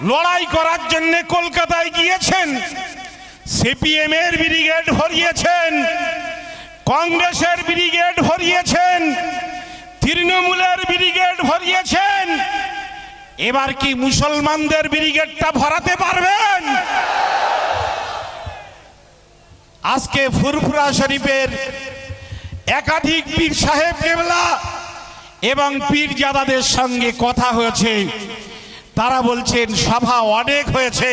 লড়াই করার জন্য কলকাতায় গিয়েছেন। সিপিএম এর ব্রিগেড ভরিয়েছেন, কংগ্রেসের ব্রিগেড ভরিয়েছেন, তৃণমূলের ব্রিগেড ভরিয়েছেন। এবার কি মুসলমানদের ব্রিগেডটা ভরাতে পারবেন? আজকে ফুরফুরা শরীফের একাধিক পীর সাহেব কেবলা এবং পীরজাদাদের সঙ্গে কথা হয়েছে। তারা বলছেন সভা অনেক হয়েছে,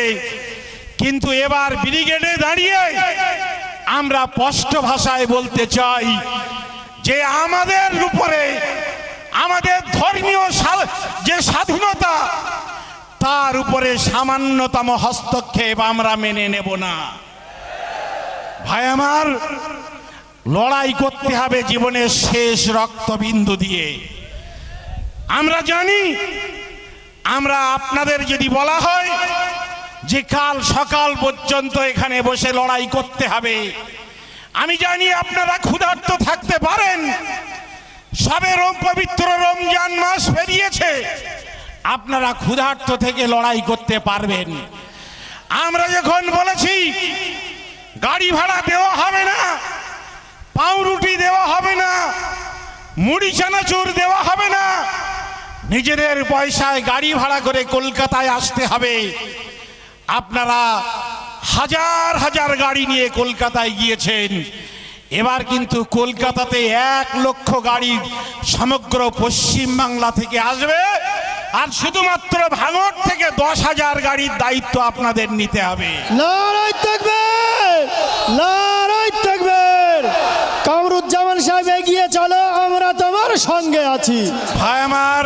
কিন্তু এবার ব্রিগেডে দাঁড়িয়ে আমরা স্পষ্ট ভাষায় বলতে চাই যে আমাদের উপরে আমাদের ধর্মীয় যে স্বাধীনতা, তার উপরে সামান্যতম হস্তক্ষেপ আমরা মেনে নেব না। ভাই আমার, লড়াই করতে হবে জীবনের শেষ রক্তবিন্দু দিয়ে। আমরা জানি, আমরা আপনাদের যদি বলা হয় যে কাল সকাল পর্যন্ত এখানে বসে লড়াই করতে হবে, আমি জানি আপনারা ক্ষুধার্ত থাকতে পারেন। সবে পবিত্র রমজান মাস পেরিয়েছে, আপনারা ক্ষুধার্ত থেকে লড়াই করতে পারবেন। আমরা যখন বলেছি গাড়ি ভাড়া দেওয়া হবে না, পাউরুটি দেওয়া হবে না, মুড়ি চানাচুর দেওয়া হবে না, নিজেদের পয়সায় গাড়ি ভাড়া করে কলকাতায় আসতে হবে, আপনারা হাজার হাজার গাড়ি নিয়ে কলকাতায় গিয়েছেন। এবার কিন্তু কলকাতাতে 1 লক্ষ গাড়ি সমগ্র পশ্চিম বাংলা থেকে আসবে, আর শুধুমাত্র ভাঙড় থেকে 10,000 গাড়ির দায়িত্ব আপনাদের নিতে হবে। নারায়ে তাকবীর, নারায়ে তাকবীর। কামরুজ্জামান সাহেব এগিয়ে চলো, আমরা তোমার সঙ্গে আছি। ভাই আমার,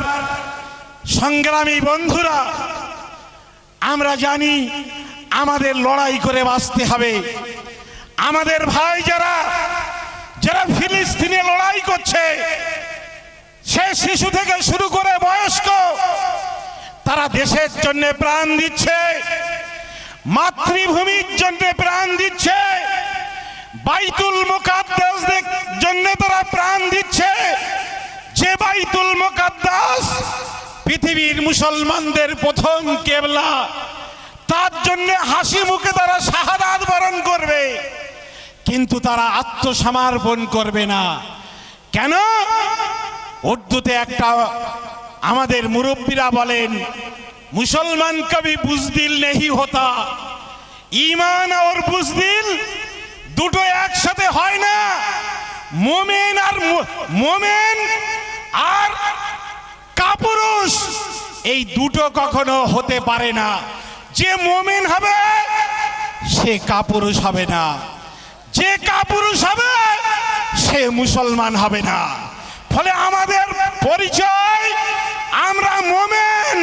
সংগ্রামী বন্ধুরা, আমরা জানি আমাদের লড়াই করে বাঁচতে হবে। আমাদের ভাই যারা যারা ফিলিস্তিনে লড়াই করছে, সে শিশু থেকে শুরু করে বয়স্ক, তারা দেশের জন্য প্রাণ দিচ্ছে, মাতৃভূমির জন্য প্রাণ দিচ্ছে, বাইতুল মুকাদ্দাসের জন্য তারা প্রাণ দিচ্ছে। যে বাইতুল মুকাদ্দাস পৃথিবীর মুসলমানদের প্রথম কেবলা, তার জন্য হাসি মুখে তারা শাহাদাত বরণ করবে, কিন্তু তারা আত্মসমর্পণ করবে না। কেন? উর্দুতে একটা আমাদের মুরব্বীরা বলেন, মুসলমান কবি বুজদিল নেহি হতা। ঈমান আর বুজদিল দুটো একসাথে হয় না। মোমেন আর কাপুরুষ এই দুটো কখনো হতে পারে না। যে মোমেন হবে সে কাপুরুষ হবে না, যে কাপুরুষ হবে সে মুসলমান হবে না। ফলে আমাদের পরিচয় আমরা মোমেন,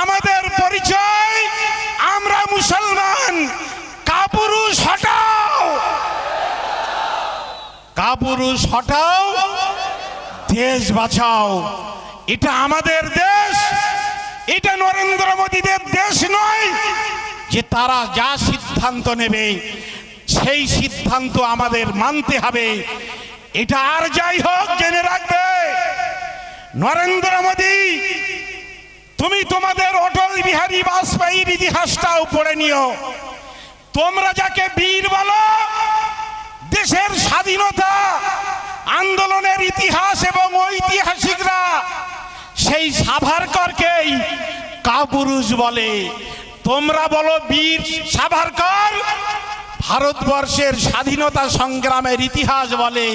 আমাদের পরিচয় আমরা মুসলমান। কাপুরুষ হটাও, কাপুরুষ হটাও, দেশ বাঁচাও। এটা আমাদের দেশ, এটা নরেন্দ্র মোদীদের দেশ নয় যে তারা যা সিদ্ধান্ত নেবে সেই সিদ্ধান্ত আমাদের মানতে হবে। এটা আর যাই হোক, জেনে রাখবে নরেন্দ্র মোদী, তুমি তোমাদের অটল বিহারী বাজপেয়ীর ইতিহাসটাও পড়ে নিও। তোমরা যাকে বীর বলো, দেশের স্বাধীনতা আন্দোলনের ইতিহাস এবং ঐতিহাসিকরা সেই সাভারকরকেই কাপুরুষ বলে। তোমরা বলো বীর সাভারকর, ভারতবর্ষের স্বাধীনতা সংগ্রামের ইতিহাস বলে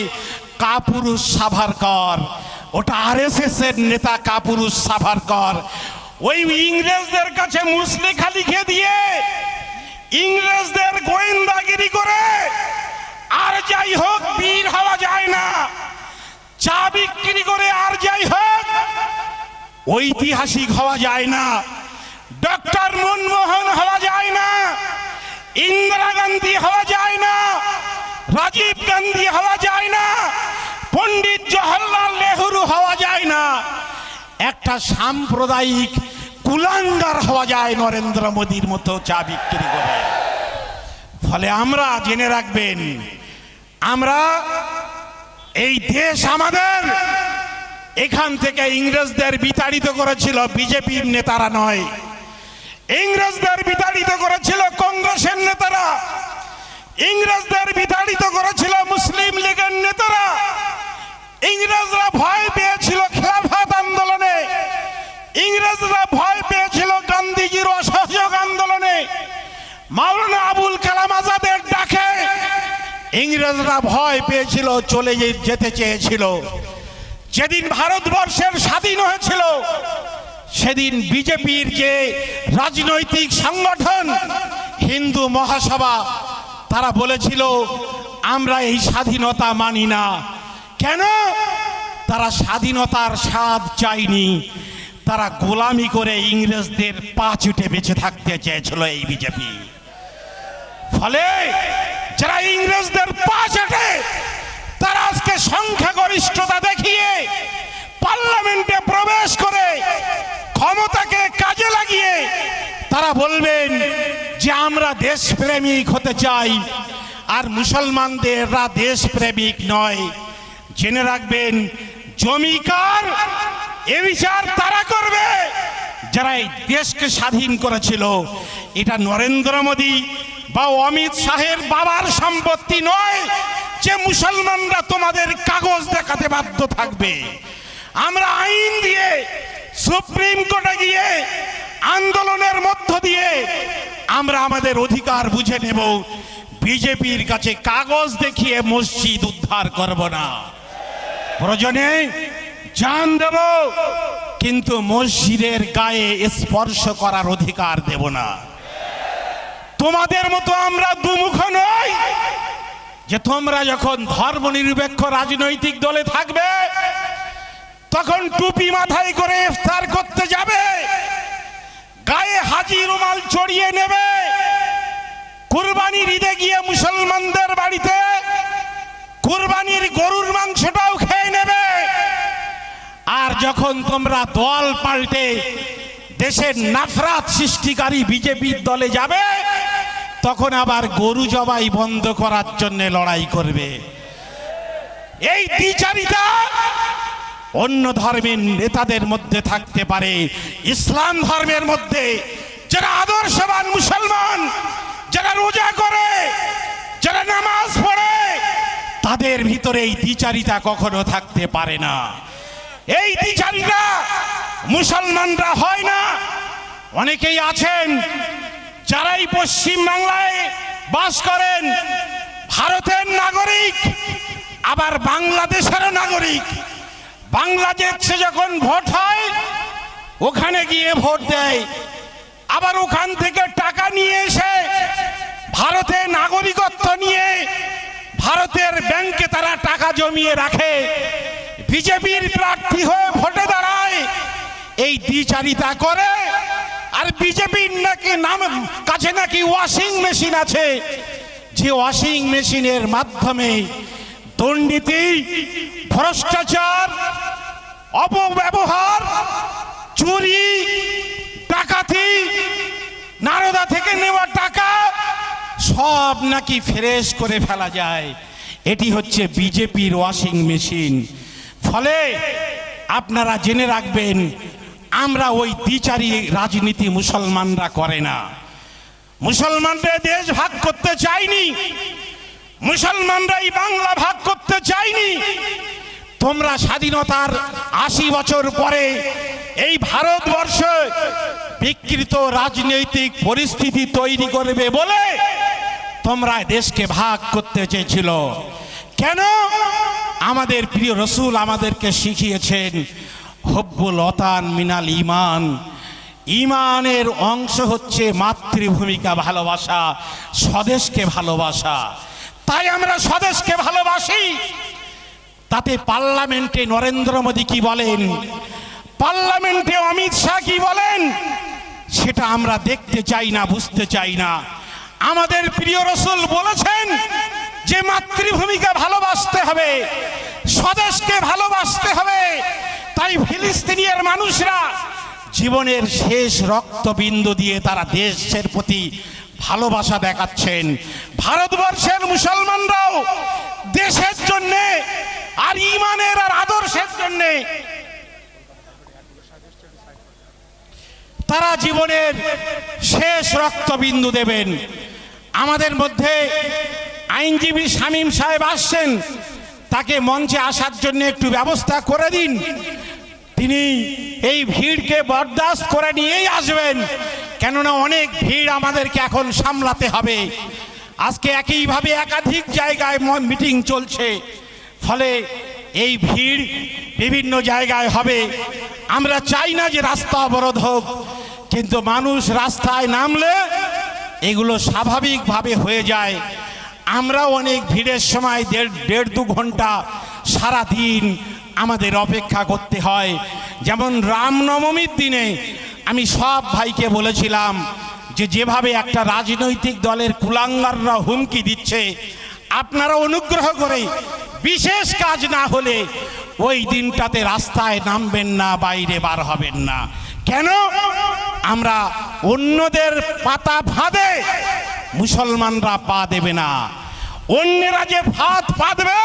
কাপুরুষ সাভারকর। ওটা আরএসএস এর নেতা কাপুরুষ সাভারকর। ওই ইংরেজদের কাছে মুসলেখা লিখে দিয়ে, ইংরেজদের গোয়েন্দাগিরি করে আর যাই হোক বীর হওয়া যায় না। চা বিক্রি করে আর যাই হোক ঐতিহাসিক হওয়া যায় না। ডক্টর মনমোহন হওয়া যায় না, ইন্দিরা গান্ধী হওয়া যায় না, রাজীব গান্ধী হওয়া যায় না, পণ্ডিত জওহরলাল নেহরু হওয়া যায় না। একটা সাম্প্রদায়িক কুলাঙ্গার হওয়া যায় নরেন্দ্র মোদীর মতো চা বিক্রি করে। ফলে আমরা জেনে রাখবেন, আমরা এই দেশ আমাদের, এখান থেকে ইংরেজদের বিতাড়িত করেছিল বিজেপির নেতারা নয়। ইংরেজদের বিতাড়িত করেছিল কংগ্রেসের নেতারা, ইংরেজদের বিতাড়িত করেছিল মুসলিম লীগের নেতারা, ইংরেজরা ভয় পেয়েছিল খেলাফত আন্দোলনে, ইংরেজরা ভয় পেয়েছিল গান্ধীজির অসহযোগ আন্দোলনে, মাওলানা আবুল কালাম আজাদের ডাকে ইংরেজরা ভয় পেয়েছিল, চলে যেতে চেয়েছিল। যেদিন ভারতবর্ষের স্বাধীন হয়েছিল সেদিন বিজেপির যে রাজনৈতিক সংগঠন হিন্দু মহাসভা, তারা বলেছিল আমরা এই স্বাধীনতা মানি না। কেন? তারা স্বাধীনতার স্বাদ চায়নি, তারা গোলামি করে ইংরেজদের পা চুটে বেঁচে থাকতে চেয়েছিল এই বিজেপি। ফলে যারা ইংরেজদের পা চাটে তারা আজকে সংখ্যাগরিষ্ঠতা দেখিয়ে পার্লামেন্টে প্রবেশ করে ক্ষমতাকে কাজে লাগিয়ে তারা বলবেন যে আমরা দেশপ্রেমিক হতে চাই, আর মুসলমানদেররা দেশপ্রেমিক নয়। জেনে রাখবেন, জমিকার এ বিচার তারা করবে যারা এই দেশকে স্বাধীন করেছিল। এটা নরেন্দ্র মোদী বা অমিত শাহের বাবার সম্পত্তি নয় যে মুসলমানরা তোমাদের কাগজ দেখাতে বাধ্য থাকবে। আমরা আইন দিয়ে সুপ্রিম কোর্টে গিয়ে আন্দোলনের মধ্য দিয়ে আমরা আমাদের অধিকার বুঝে নেব। বিজেপির কাছে কাগজ দেখিয়ে মসজিদ উদ্ধার করব না, প্রয়োজনে জান দেব, কিন্তু মসজিদের গায়ে স্পর্শ করার অধিকার দেব না। তোমাদের মতো আমরা দুমুখ নই যে তোমরা যখন ধর্মনিরপেক্ষ রাজনৈতিক দলে থাকবে তখন টুপি মাথায় করে ইফতার করতে যাবে, গায়ে হাজি রুমাল চড়িয়ে নেবে, কুরবানির ঈদে গিয়ে মুসলমানদের বাড়িতে কুরবানির গরুর মাংসটাও খেয়ে নেবে। আর যখন তোমরা দল পাল্টে দেশের নাফরাত সৃষ্টিকারী বিজেপির দলে যাবে তখন আবার গরু জবাই বন্ধ করার জন্য লড়াই করবে। এই দ্বিচারিতা অন্য ধর্মের নেতাদের মধ্যে থাকতে পারে, ইসলাম ধর্মের মধ্যে যারা আদর্শবান মুসলমান, যারা রোজা করে, যারা নামাজ পড়ে, তাদের ভিতরে এই দ্বিচারিতা কখনো থাকতে পারে না। এই দ্বিচারিতা মুসলমানরা হয় না। অনেকেই আছেন যারাই পশ্চিম বাংলায় বাস করেন, ভারতের নাগরিক আবার বাংলাদেশের নাগরিক। বাংলাদেশে যখন ভোট হয় ওখানে গিয়ে ভোট দেয়, আবার ওখান থেকে টাকা নিয়ে এসে ভারতের নাগরিকত্ব নিয়ে ভারতের ব্যাংকে তারা টাকা জমিয়ে রাখে, বিজেপির প্রার্থী হয়ে ভোটে দাঁড়ায়, এই দ্বিচারিতা করে। আর বিজেপির নাকি নাম কাছে নাকি ওয়াশিং মেশিন আছে, যে ওয়াশিং মেশিনের মাধ্যমে দুর্নীতি, ভ্রষ্টাচার, অপব্যবহার, চুরি, ডাকাতি, নারদা থেকে নেওয়া টাকা সব নাকি ফ্রেশ করে ফেলা যায়। এটি হচ্ছে বিজেপির ওয়াশিং মেশিন। ফলে আপনারা জেনে রাখবেন, আমরা ওই দ্বিচারী রাজনীতি মুসলমানরা করে না। মুসলমানরা দেশ ভাগ করতে চাইনি, মুসলমানরা এই বাংলা ভাগ করতে চাইনি। তোমরা স্বাধীনতার ৮০ বছর পরে এই ভারতবর্ষ বিকৃত রাজনৈতিক পরিস্থিতি তৈরি করবে বলে তোমরা দেশকে ভাগ করতে চেয়েছিল। কেন? আমাদের প্রিয় রসুল আমাদেরকে শিখিয়েছেন হব্বুল ওয়াতান মিনাল ঈমান। ঈমানের অংশ হচ্ছে মাতৃভূমিকা ভালোবাসা, স্বদেশকে ভালোবাসা। তাই আমরা স্বদেশকে ভালোবাসি। তাতে পার্লামেন্টে নরেন্দ্র মোদী কি বলেন, পার্লামেন্টে অমিত শাহ কি বলেন, সেটা আমরা দেখতে চাই না, বুঝতে চাই না। আমাদের প্রিয় রসুল বলেছেন যে মাতৃভূমিকে ভালোবাসতে হবে, স্বদেশকে ভালোবাসতে হবে। তাই ফিলিস্তিনের মানুষরা জীবনের শেষ রক্তবিন্দু দিয়ে তারা দেশের প্রতি ভালোবাসা দেখাচ্ছেন। ভারতবর্ষের মুসলমানরাও দেশের জন্য আর ঈমানের আর আদর্শের জন্য তারা জীবনের শেষ রক্তবিন্দু দেবেন। আমাদের মধ্যে আইনজীবী শামীম সাহেব আসছেন, তাকে মঞ্চে আসার জন্য একটু ব্যবস্থা করে দিন। তিনি এই ভিড়কে বরদাস্ত করে নিয়েই আসবেন, কেননা অনেক ভিড় আমাদেরকে এখন সামলাতে হবে। আজকে একইভাবে একাধিক জায়গায় মিটিং চলছে, ফলে এই ভিড় বিভিন্ন জায়গায় হবে। আমরা চাই না যে রাস্তা অবরোধ হোক, কিন্তু মানুষ রাস্তায় নামলে এগুলো স্বাভাবিকভাবে হয়ে যায়। আমরা অনেক ভিড়ের সময় দেড় দু ঘন্টা সারা দিন আমাদের অপেক্ষা করতে হয়। যেমন রামনবমীর দিনে আমি সব ভাইকে বলেছিলাম যে যেভাবে একটা রাজনৈতিক দলের কুলাঙ্গাররা হুমকি দিচ্ছে, আপনারা অনুগ্রহ করে বিশেষ কাজ না হলে ওই দিনটাতে রাস্তায় নামবেন না, বাইরে বার হবেন না। কেন? আমরা অন্যদের পাতা ফাঁদে মুসলমানরা পা দেবে না। অন্যরা যে ফাঁদ পাতবে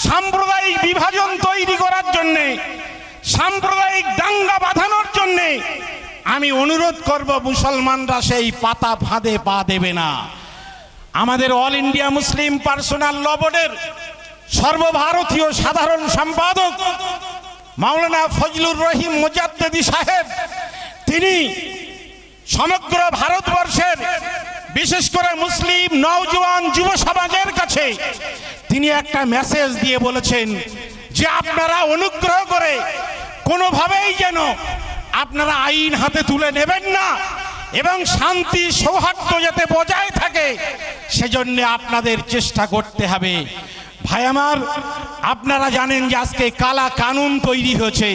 সাম্প্রদায়িক বিভাজন তৈরি করার জন্যে, সাম্প্রদায়িক দাঙ্গা বাঁধানোর জন্যে, আমি অনুরোধ করব মুসলমানরা সেই পাতা ফাঁদে পা দেবে না। আমাদের অল ইন্ডিয়া মুসলিম পার্সোনাল ল বোর্ডের সর্বভারতীয় সাধারণ সম্পাদক মাওলানা ফজলুর রহিম মুজাদ্দেদি সাহেব, তিনি সমগ্র ভারতবর্ষের বিশেষ করে মুসলিম নওজোয়ান যুব সমাজের কাছে তিনি একটা মেসেজ দিয়ে বলেছেন যে আপনারা অনুগ্রহ করে কোনোভাবেই যেন আপনারা আইন হাতে তুলে নেবেন না, এবং শান্তি সৌহার্দ্য যাতে বজায় থাকে সেজন্য আপনাদের চেষ্টা করতে হবে। ভাই আমার, আপনারা জানেন যে আজকে কালা কানুন তৈরি হয়েছে,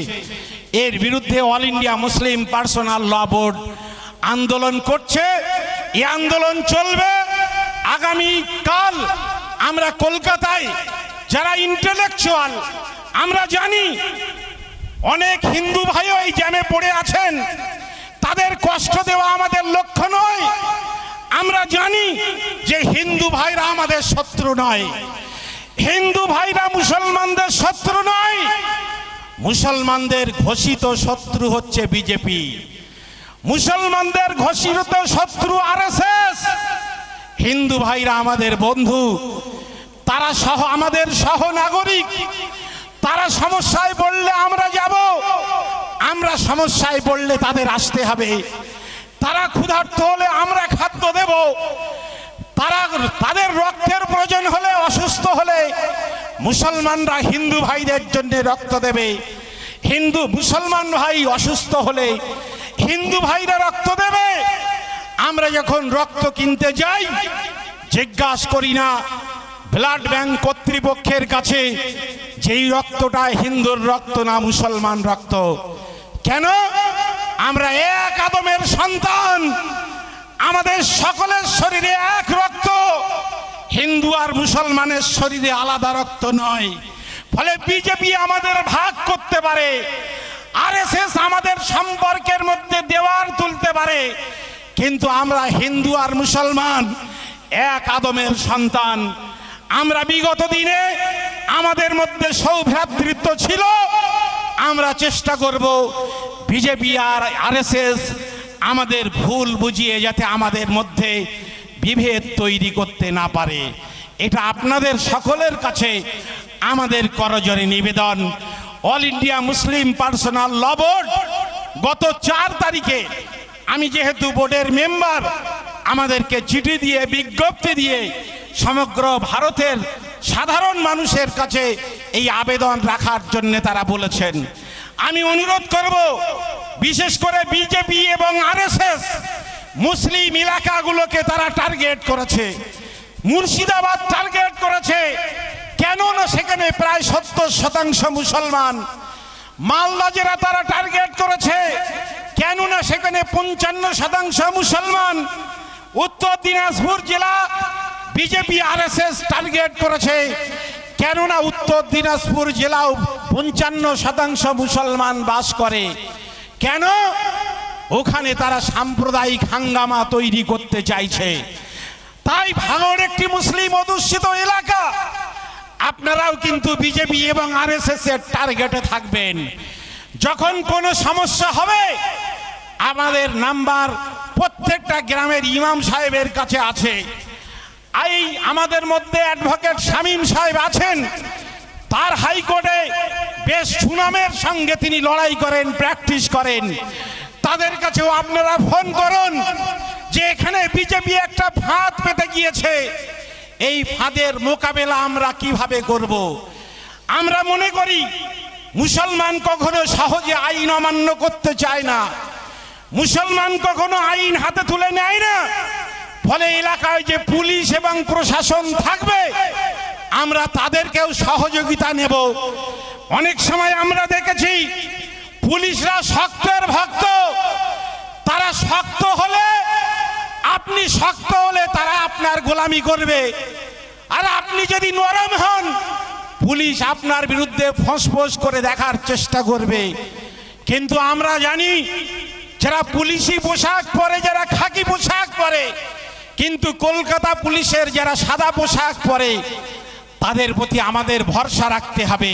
এর বিরুদ্ধে অল ইন্ডিয়া মুসলিম পার্সোনাল ল বোর্ড আন্দোলন করছে। এই আন্দোলন চলবে। আগামী কাল আমরা কলকাতায় যারা ইন্টেলেকচুয়াল, আমরা জানি অনেক হিন্দু ভাইও এই জ্যামে পড়ে আছেন, তাদের কষ্ট দেওয়া আমাদের লক্ষ্য নয়। আমরা জানি যে হিন্দু ভাইরা আমাদের শত্রু নয়, হিন্দু ভাইরা মুসলমানদের শত্রু নয়। মুসলমানদের ঘোষিত শত্রু হচ্ছে বিজেপি, মুসলমানদের ঘোষিত শত্রু আরএসএস। হিন্দু ভাইরা আমাদের বন্ধু, তারা আমাদের সহনাগরিক। তারা সমস্যায় পড়লে আমরা যাব, আমরা সমস্যায় পড়লে তাদের আসতে হবে। তারা ক্ষুধার্ত হলে আমরা খাদ্য দেব, তাদের রক্তের প্রয়োজন হলে, অসুস্থ হলে মুসলমানরা হিন্দু ভাইদের জন্য রক্ত দেবে। হিন্দু মুসলমান ভাই অসুস্থ হলে হিন্দু ভাইরা রক্ত দেবে। আমরা যখন রক্ত কিনতে যাই জিজ্ঞাসা করি না ব্লাড ব্যাংক কর্তৃপক্ষের কাছে যেই রক্তটা হিন্দুর রক্ত না মুসলমান রক্ত। কেন? আমরা এক আদমের সন্তান, আমাদের সকলের শরীরে এক রক্ত, হিন্দু আর মুসলমানের শরীরে আলাদা রক্ত নয়। ফলে বিজেপি আমাদের ভাগ করতে পারে, আরএসএস আমাদের সম্পর্কের মধ্যে দেওয়াল তুলতে পারে, কিন্তু আমরা হিন্দু আর মুসলমান এক আদমের সন্তান। আমরা বিগত দিনে আমাদের মধ্যে সৌভ্রাতৃত্ব ছিল, আমরা চেষ্টা করব বিজেপি আর আরএসএস আমাদের ভুল বুঝিয়ে যাতে আমাদের মধ্যে বিভেদ তৈরি করতে না পারে। এটা আপনাদের সকলের কাছে আমাদের করজোড়ে নিবেদন। অল ইন্ডিয়া মুসলিম পার্সোনাল ল বোর্ড গত 4 তারিখে, আমি যেহেতু বোর্ডের মেম্বার, আমাদেরকে চিঠি দিয়ে বিজ্ঞপ্তি দিয়ে সমগ্র ভারতের সাধারণ মানুষের কাছে এই আবেদন রাখার জন্য তারা বলেছেন। আমি অনুরোধ করব, বিশেষ করে বিজেপি এবং আরএসএস মুসলিম এলাকাগুলোকে তারা টার্গেট করেছে, মুর্শিদাবাদ টার্গেট করেছে। কেন না সেখানে প্রায় 70% মুসলমান। মালদা জেলা তারা টার্গেট করেছে, কেন না সেখানে 55% মুসলমান। উত্তর দিনাজপুর জেলা বিজেপি আরএসএস টার্গেট করেছে, কেননা উত্তর দিনাজপুর জেলাও 55% মুসলমান বাস করে। কেন? ওখানে তারা সাম্প্রদায়িক হাঙ্গামা তৈরি করতে চাইছে। তাই ভাঙড় একটি মুসলিম অধ্যুষিত এলাকা। আপনারাও কিন্তু বিজেপি এবং আরএসএস এর টার্গেটে থাকবেন। যখন কোনো সমস্যা হবে আমাদের নাম্বার প্রত্যেকটা গ্রামের ইমাম সাহেবের কাছে আছে। এই আমাদের মধ্যে অ্যাডভোকেট শামীম সাহেব আছেন, তার হাইকোর্টে বেশ সুনামের সঙ্গে তিনি লড়াই করেন, প্র্যাকটিস করেন। তাদের কাছেও আপনারা ফোন করুন যে এখানে বিজেপি একটা ফাঁদ পেতে গিয়েছে, এই ফাঁদের মোকাবেলা আমরা কিভাবে করব। আমরা মনে করি মুসলমান কখনো সহজে আইন অমান্য করতে চায় না, মুসলমান কখনো আইন হাতে তুলে নেয় না। ফলে এলাকায় যে পুলিশ এবং প্রশাসন থাকবে, আমরা তাদেরকেও সহযোগিতা নেব। অনেক সময় আমরা দেখেছি পুলিশরা শক্তের ভক্ত, তারা শক্ত হলে, আপনি শক্ত হলে তারা আপনার গোলামি করবে, আর আপনি যদি নরম হন পুলিশ আপনার বিরুদ্ধে ফোঁস করে দেখার চেষ্টা করবে। কিন্তু আমরা জানি যারা পুলিশি পোশাক পরে, যারা খাকি পোশাক পরে, কিন্তু কলকাতা পুলিশের যারা সাদা পোশাক পরে তাদের প্রতি আমাদের ভরসা রাখতে হবে।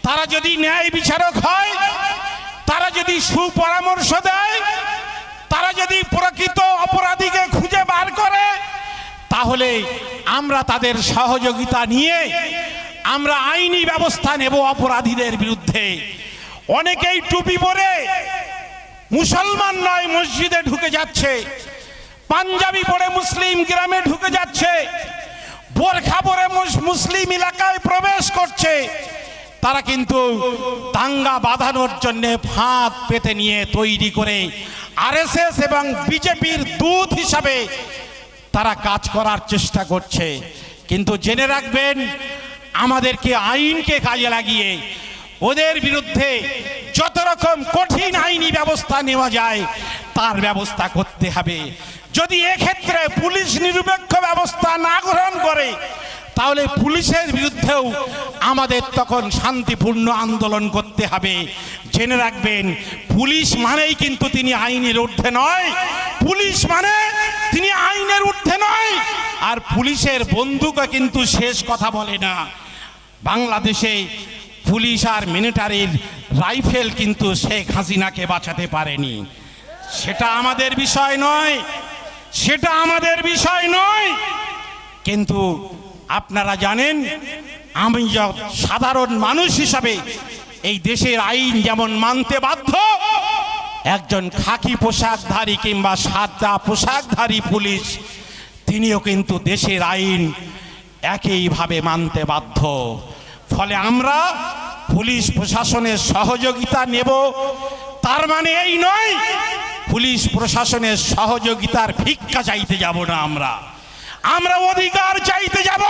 তারা যদি ন্যায় বিচারক হয়, তারা যদি সুপরামর্শ দেয়, তারা যদি প্রকৃত অপরাধীকে খুঁজে বার করে, তাহলে আমরা তাদের সহযোগিতা নিয়ে আমরা আইনি ব্যবস্থা নেব অপরাধীদের বিরুদ্ধে। অনেকেই টুপি পরে মুসলমান নয় মসজিদে ঢুকে যাচ্ছে, পাঞ্জাবি পরে মুসলিম গ্রামে ঢুকে যাচ্ছে, বোরখা পরে মুসলিম এলাকায় প্রবেশ করছে। তারা কিন্তু দাঙ্গা বাঁধানোর জন্য ফাঁদ পেতে নিয়ে তৈরি করে আরএসএস এবং বিজেপির দূত হিসাবে তারা কাজ করার চেষ্টা করছে। কিন্তু জেনে রাখবেন, আমাদেরকে আইনকে কাজে লাগিয়ে ওদের বিরুদ্ধে যত রকম কঠিন আইনি ব্যবস্থা নেওয়া যায় তার ব্যবস্থা করতে হবে। যদি এক্ষেত্রে পুলিশ নিরপেক্ষ ব্যবস্থা না গ্রহণ করে, তাহলে পুলিশের বিরুদ্ধেও আমাদের তখন শান্তিপূর্ণ আন্দোলন করতে হবে। জেনে রাখবেন, পুলিশ মানেই কিন্তু তিনি আইনের ঊর্ধ্বে নয়, পুলিশ মানে তিনি আইনের ঊর্ধ্বে নয়। আর পুলিশের বন্দুকও কিন্তু শেষ কথা বলে না। বাংলাদেশে পুলিশ আর মিলিটারির রাইফেল কিন্তু শেখ হাসিনাকে বাঁচাতে পারেনি। সেটা আমাদের বিষয় নয়, সেটা আমাদের বিষয় নয়। কিন্তু আপনারা জানেন, আমি সাধারণ মানুষ হিসাবে এই দেশের আইন যেমন মানতে বাধ্য, একজন খাকি পোশাকধারী কিংবা সাদা পোশাকধারী পুলিশ তিনিও কিন্তু দেশের আইন একইভাবে মানতে বাধ্য। ফলে আমরা পুলিশ প্রশাসনের সহযোগিতা নেব, তার মানে এই নয় পুলিশ প্রশাসনের সহযোগিতার ভিক্ষা চাইতে যাব না। আমরা অধিকার চাইতে যাব।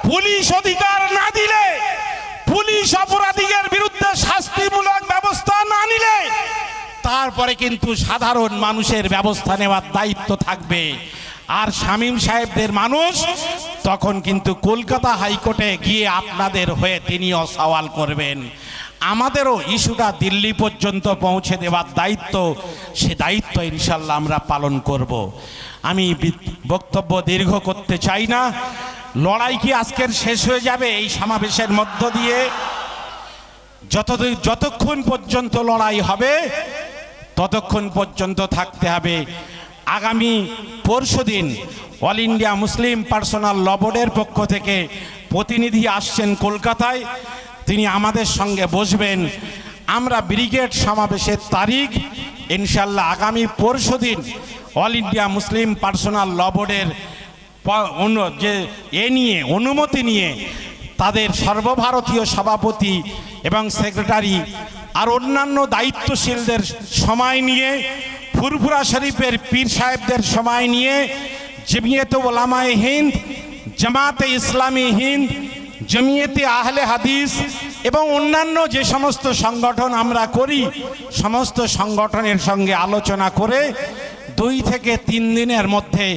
পুলিশ অধিকার না দিলে, পুলিশ অপরাধীদের বিরুদ্ধে শাস্তিমূলক ব্যবস্থা না নিলে, তারপরে কিন্তু সাধারণ মানুষের ব্যবস্থা নেওয়ার দায়িত্ব থাকবে। আর শামীম সাহেবদের মানুষ তখন কিন্তু কলকাতা হাইকোর্টে গিয়ে আপনাদের হয়ে তিনিও সওয়াল করবেন। আমাদেরও ইস্যুটা দিল্লি পর্যন্ত পৌঁছে দেওয়ার দায়িত্ব, সে দায়িত্ব ইনশাল্লাহ আমরা পালন করব। আমি বক্তব্য দীর্ঘ করতে চাই না। লড়াই কি আজকের শেষ হয়ে যাবে এই সমাবেশের মধ্য দিয়ে? যতক্ষণ পর্যন্ত লড়াই হবে ততক্ষণ পর্যন্ত থাকতে হবে। আগামী পরশুদিন অল ইন্ডিয়া মুসলিম পার্সোনাল ল বোর্ডের পক্ষ থেকে প্রতিনিধি আসছেন কলকাতায়, তিনি আমাদের সঙ্গে বসবেন। আমরা ব্রিগেড সমাবেশের তারিখ ইনশাল্লাহ আগামী পরশুদিন অল ইন্ডিয়া মুসলিম পার্সোনাল ল বোর্ডের যে অনুমতি নিয়ে তাদের সর্বভারতীয় সভাপতি এবং সেক্রেটারি আর অন্যান্য দায়িত্বশীলদের সময় নিয়ে, ফুরফুরা শরীফের পীর সাহেবদের সময় নিয়ে, জমিয়তে ওলামায়ে হিন্দ, জামাতে ইসলামী হিন্দ, জমিয়তে আহলে হাদিস এবং অন্যান্য যে সমস্ত সংগঠন আমরা করি, সমস্ত সংগঠনের সঙ্গে আলোচনা করে 2 থেকে 3 দিনের মধ্যে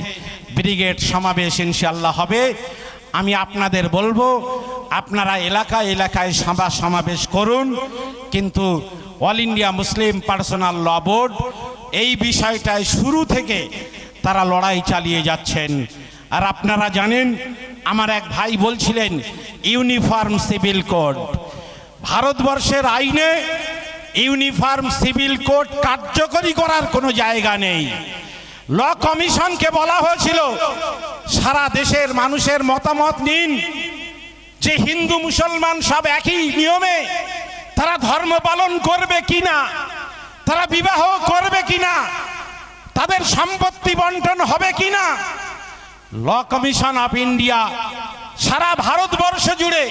ব্রিগেড সমাবেশ ইনশাআল্লাহ হবে। আমি আপনাদের বলবো, আপনারা এলাকায় এলাকায় সমাবেশ করুন, কিন্তু অল ইন্ডিয়া মুসলিম পার্সোনাল ল বোর্ড এই বিষয়টায় শুরু থেকে তারা লড়াই চালিয়ে যাচ্ছেন। আর আপনারা জানেন, আমার এক ভাই বলছিলেন ইউনিফর্ম সিভিল কোড, ভারতবর্ষের আইনে ইউনিফর্ম সিভিল কোড কার্যকরী করার কোনো জায়গা নেই। ল কমিশনকে বলা হয়েছিল সারা দেশের মানুষের মতামত নিন, যে হিন্দু মুসলমান সব একই নিয়মে তারা ধর্ম পালন করবে কিনা, তারা বিবাহ করবে কিনা, তাদের সম্পত্তি বন্টন হবে কিনা। ল কমিশন অফ ইন্ডিয়া সারা ভারতবর্ষ জুড়ে